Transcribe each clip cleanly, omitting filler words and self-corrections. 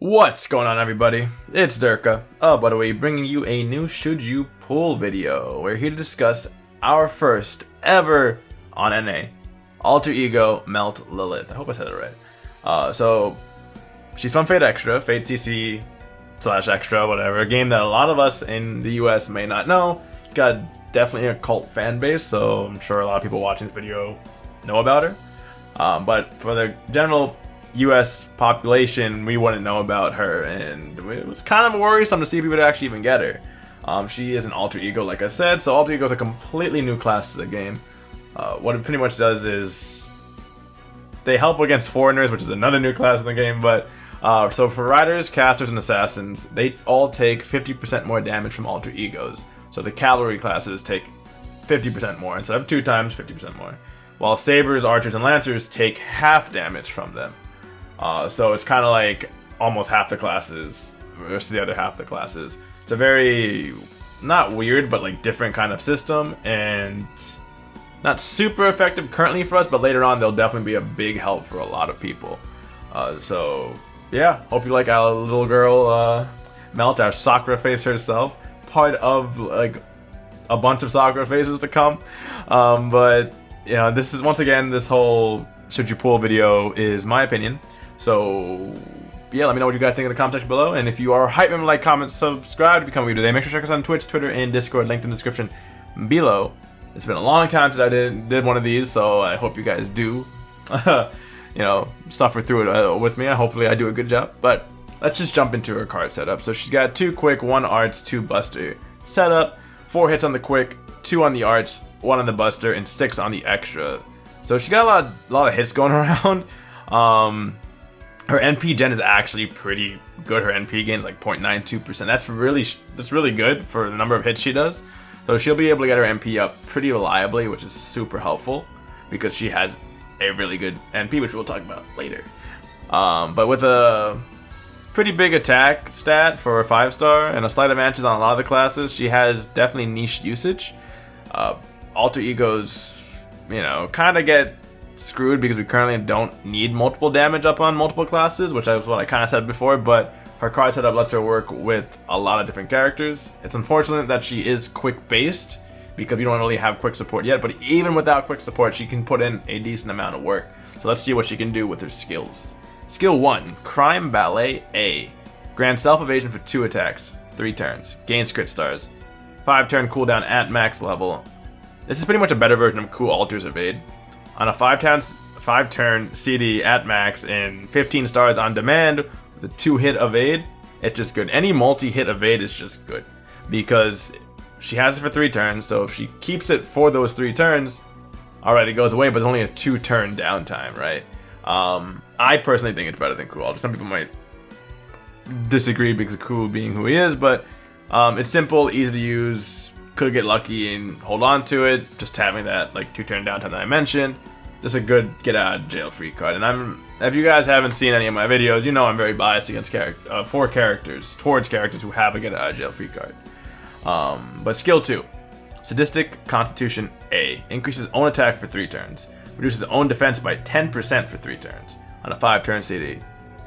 What's going on, everybody? It's Derka of Whataweeb, bringing you a new Should You Pull video. We're here to discuss our first ever on NA alter ego Meltlilith. I hope I said it right. So she's from Fate Extra, Fate CC / Extra, whatever. A game that a lot of us in the US may not know. It's got definitely a cult fan base, so I'm sure a lot of people watching this video know about her. But for the general US population, we wouldn't know about her, and it was kind of worrisome to see if we would actually even get her. She is an alter ego, like I said, so alter ego is a completely new class to the game. What it pretty much does is they help against foreigners, which is another new class in the game. But so for riders, casters, and assassins, they all take 50% more damage from alter egos. So the cavalry classes take 50% more instead of 2 times 50% more, while sabers, archers, and lancers take half damage from them. So it's kind of like almost half the classes versus the other half the classes. It's a very, not weird, but like different kind of system, and not super effective currently for us, but later on they'll definitely be a big help for a lot of people. So yeah, hope you like our little girl, Melt, our sakuraface herself, part of like a bunch of sakurafaces to come. But you know, this is, once again, this whole Should You Pull video is my opinion. So yeah, let me know what you guys think in the comment section below. And if you are a hype member, like, comment, subscribe to become a video today. Make sure to check us out on Twitch, Twitter, and Discord, linked in the description below. It's been a long time since I did one of these, so I hope you guys do, you know, suffer through it with me. Hopefully I do a good job. But let's just jump into her card setup. So she's got 2 quick, 1 arts, 2 buster setup, 4 hits on the quick, 2 on the arts, 1 on the buster, and 6 on the extra. So she got a lot of hits going around. Her NP gen is actually pretty good. Her NP gain is like 0.92%. That's really good for the number of hits she does. So she'll be able to get her NP up pretty reliably, which is super helpful because she has a really good NP, which we'll talk about later. But with a pretty big attack stat for a 5-star and a slight advantage on a lot of the classes, she has definitely niche usage. Alter egos, you know, kind of get screwed because we currently don't need multiple damage up on multiple classes, which is what I kind of said before, but her card setup lets her work with a lot of different characters. It's unfortunate that she is quick based because we don't really have quick support yet, but even without quick support, she can put in a decent amount of work. So let's see what she can do with her skills. Skill 1, Crime Ballet A. Grants self-evasion for 2 attacks, 3 turns. Gains crit stars. 5-turn cooldown at max level. This is pretty much a better version of Cool Alter's Evade. On a 5-turn CD at max and 15 stars on demand with a 2-hit evade, it's just good. Any multi-hit evade is just good because she has it for 3 turns, so if she keeps it for those 3 turns, alright, it goes away, but it's only a 2-turn downtime, right? I personally think it's better than Cool Alter. Some people might disagree because of Cool being who he is, but it's simple, easy to use. Could get lucky and hold on to it. Just having that like 2-turn downtime that I mentioned, just a good get out of jail free card. And if you guys haven't seen any of my videos, you know I'm very biased against towards characters who have a get out of jail free card. But skill 2, Sadistic Constitution A, increases own attack for 3 turns, reduces own defense by 10% for 3 turns on a 5-turn CD.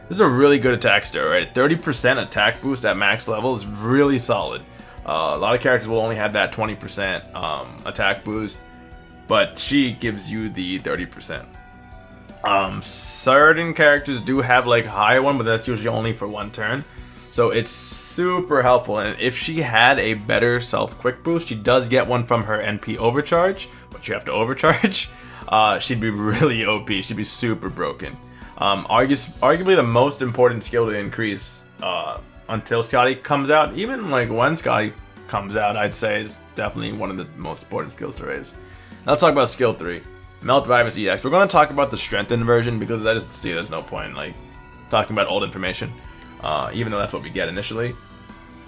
This is a really good attack steroid. 30% attack boost at max level is really solid. A lot of characters will only have that 20% attack boost, but she gives you the 30%. Certain characters do have like a higher one, but that's usually only for 1 turn. So it's super helpful, and if she had a better self-quick boost, she does get one from her NP overcharge, but you have to overcharge. She'd be really OP, she'd be super broken. Arguably the most important skill to increase until Scotty comes out. Even like when Scotty comes out, I'd say is definitely one of the most important skills to raise. Now let's talk about skill 3, Meltlilith EX. We're going to talk about the strengthened version because I just see there's no point in like talking about old information, even though that's what we get initially.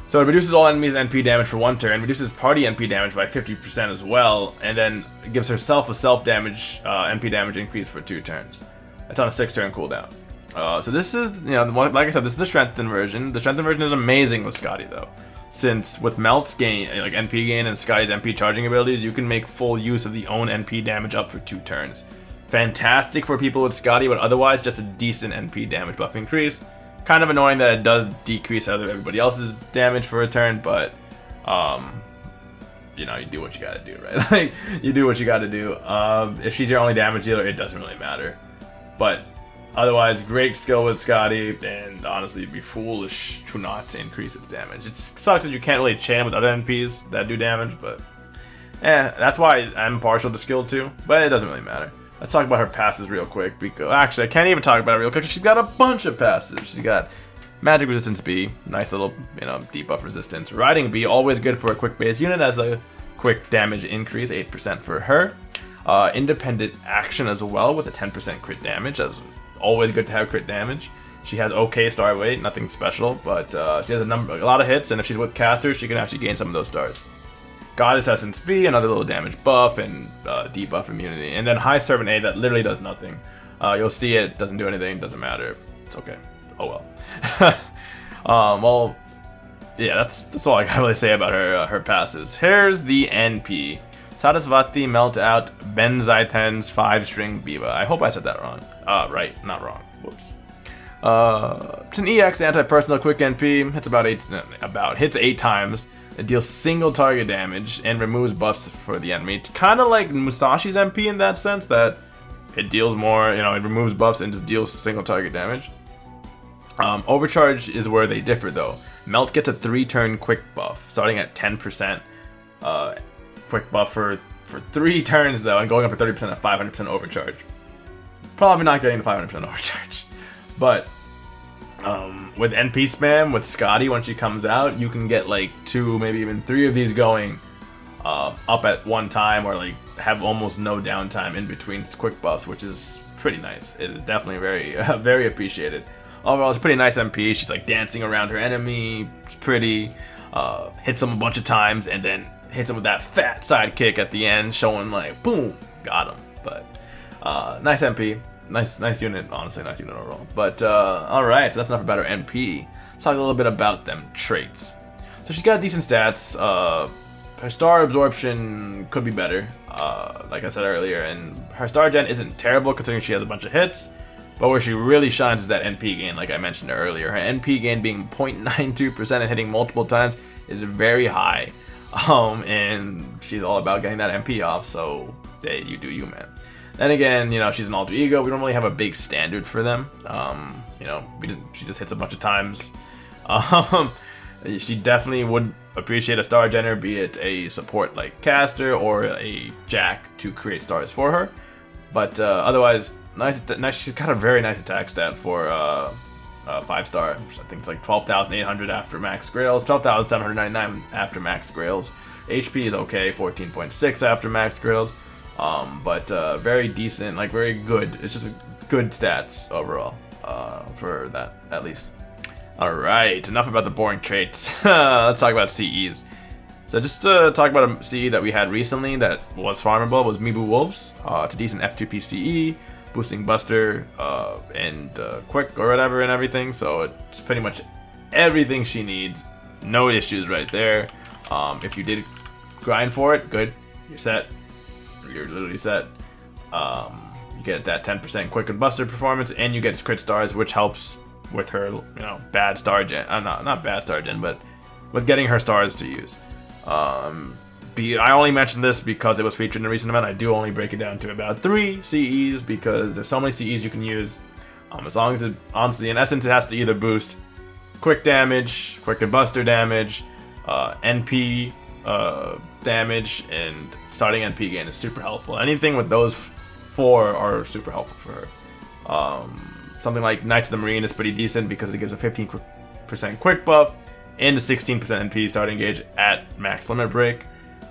So it reduces all enemies' NP damage for 1 turn, reduces party NP damage by 50% as well, and then gives herself a self-damage NP damage increase for 2 turns. That's on a 6-turn cooldown. So this is, you know, like I said, this is the strengthened version. The strengthened version is amazing with Scotty though, since with Melt's gain, like NP gain and Scotty's NP charging abilities, you can make full use of the own NP damage up for 2 turns. Fantastic for people with Scotty, but otherwise just a decent NP damage buff increase. Kind of annoying that it does decrease everybody else's damage for a turn, but you know, you do what you gotta do, right? Like, you do what you gotta do. If she's your only damage dealer, it doesn't really matter. But otherwise, great skill with Scotty, and honestly, it'd be foolish to not increase its damage. It sucks that you can't really chain with other NPs that do damage, but that's why I'm partial to skill 2, but it doesn't really matter. Let's talk about her passes real quick, because actually I can't even talk about it real quick. She's got a bunch of passes. She's got Magic Resistance B, nice little, you know, debuff resistance. Riding B, always good for a quick base unit as a quick damage increase, 8% for her. Independent action as well with a 10% crit damage. That's always good to have crit damage. She has okay star weight, nothing special, but she has a lot of hits, and if she's with casters, she can actually gain some of those stars. Goddess Essence B, another little damage buff and debuff immunity. And then High Servant A, that literally does nothing. You'll see it, doesn't do anything, doesn't matter. It's okay. Oh well. Well, yeah, that's all I can really say about her passes. Here's the NP. Sarasvati Melt Out Benzaithen's 5-string Biva. I hope I said that wrong. Right, not wrong. Whoops. It's an EX anti-personal quick NP. Hits 8 times. It deals single target damage and removes buffs for the enemy. It's kind of like Musashi's MP in that sense, that it deals more, you know, it removes buffs and just deals single target damage. Overcharge is where they differ though. Melt gets a 3-turn quick buff, starting at 10%. Quick buff for 3 turns though, and going up to 30% at 500% overcharge. Probably not getting the 500% overcharge, but with NP spam, with Scotty, when she comes out, you can get like 2, maybe even 3 of these going up at one time, or like have almost no downtime in between quick buffs, which is pretty nice. It is definitely very, very appreciated. Overall, it's a pretty nice MP. She's like dancing around her enemy. It's pretty. Hits him a bunch of times, and then hits him with that fat sidekick at the end, showing like, boom, got him. But nice MP. Nice unit, honestly, nice unit overall. But alright, so that's enough about her NP. Let's talk a little bit about them traits. So she's got decent stats. Her star absorption could be better, like I said earlier, and her star gen isn't terrible considering she has a bunch of hits. But where she really shines is that NP gain, like I mentioned earlier. Her NP gain being 0.92% and hitting multiple times is very high. And she's all about getting that NP off, so you do you, man. Then again, you know, she's an alter ego. We don't really have a big standard for them. You know, she just hits a bunch of times. She definitely would appreciate a star gener, be it a support like caster or a jack to create stars for her. But otherwise, nice. She's got a very nice attack stat for 5-star. I think it's like 12,800 after max grails, 12,799 after max grails. HP is okay, 14.6 after max grails. But very decent, like very good. It's just good stats overall for that, at least. Alright, enough about the boring traits. Let's talk about CEs. So just to talk about a CE that we had recently that was farmable was Mibu Wolves. It's a decent F2P CE, boosting Buster and Quick or whatever and everything. So it's pretty much everything she needs. No issues right there. If you did grind for it, good. You're set. You're literally set. You get that 10% Quick and Buster performance, and you get crit stars, which helps with her, you know, bad star gen. Not bad star gen, but with getting her stars to use. I only mentioned this because it was featured in a recent event. I do only break it down to about 3 CEs because there's so many CEs you can use. As long as it, honestly, in essence, it has to either boost quick damage, quick and buster damage, NP damage, and starting NP gain is super helpful. Anything with those 4 are super helpful for her. Something like Knights of the Marine is pretty decent because it gives a 15% quick buff and a 16% NP starting gauge at max limit break.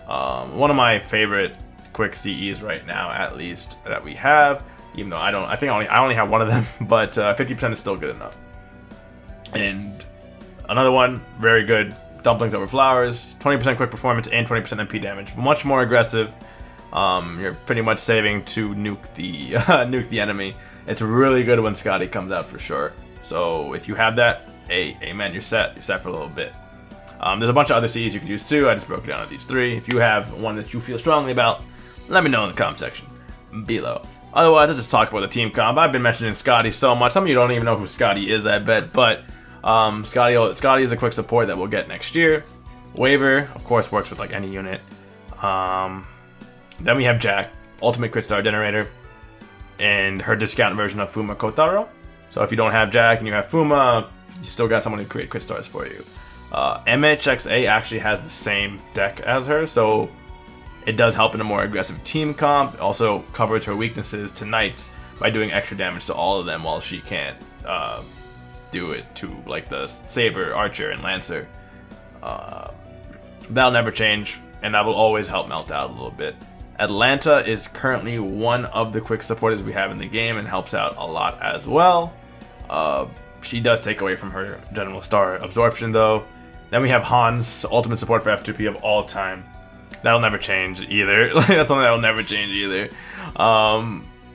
One of my favorite quick CEs right now, at least, that we have, even though I only have one of them, but 50% is still good enough. And another one, very good, Dumplings Over Flowers, 20% quick performance and 20% NP damage, much more aggressive. You're pretty much saving to nuke the nuke the enemy. It's really good when Scotty comes out for sure. So if you have that, amen, you're set. You're set for a little bit. There's a bunch of other CEs you could use too. I just broke it down to these 3. If you have one that you feel strongly about, let me know in the comment section below. Otherwise, let's just talk about the team comp. I've been mentioning Scotty so much. Some of you don't even know who Scotty is, I bet. But Scotty is a quick support that we'll get next year. Waiver, of course, works with like any unit. Then we have Jack, ultimate crit star generator, and her discount version of Fuma Kotaro. So if you don't have Jack and you have Fuma, you still got someone to create crit stars for you. MHXA actually has the same deck as her, so it does help in a more aggressive team comp. It also covers her weaknesses to knights by doing extra damage to all of them while she can't do it to like the Saber, Archer, and Lancer. That'll never change, and that will always help Melt out a little bit. Atlanta is currently one of the quick supporters we have in the game and helps out a lot as well. She does take away from her general star absorption though. Then we have Hans, ultimate support for F2P of all time. That'll never change either. That's something that'll never change either.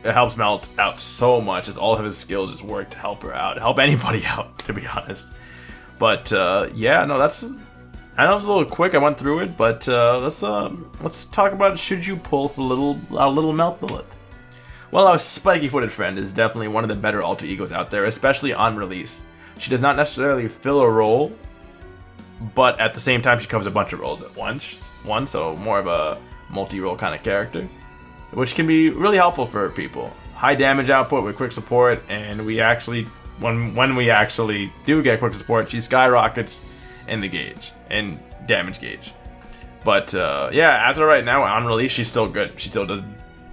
It helps Melt out so much as all of his skills just work to help her out, help anybody out, to be honest. But yeah, no, I know it's a little quick. I went through it, but let's talk about should you pull for a little Meltlilith. Well, our spiky-footed friend is definitely one of the better alter egos out there, especially on release. She does not necessarily fill a role, but at the same time she covers a bunch of roles at once, so more of a multi-role kind of character, which can be really helpful for people. High damage output with quick support, and we actually, when we actually do get quick support, she skyrockets in the gauge and damage gauge. But yeah, as of right now on release, she's still good. She still does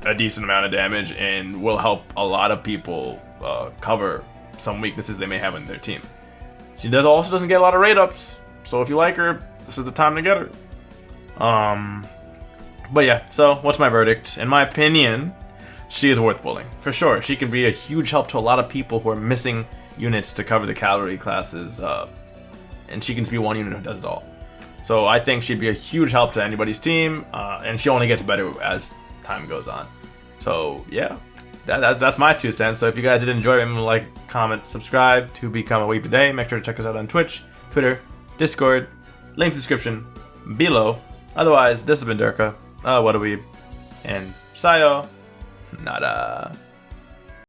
a decent amount of damage and will help a lot of people cover some weaknesses they may have in their team. She also doesn't get a lot of raid ups, so if you like her, this is the time to get her. But yeah, so what's my verdict? In my opinion, she is worth pulling for sure. She can be a huge help to a lot of people who are missing units to cover the cavalry classes, and she can be one unit who does it all. So I think she'd be a huge help to anybody's team, and she only gets better as time goes on. So yeah, that's my 2 cents. So if you guys did enjoy, remember to like, comment, subscribe to become a Whataweeb today. Make sure to check us out on Twitch, Twitter, Discord, link description below. Otherwise, this has been Derka, Whataweeb, and sayonara.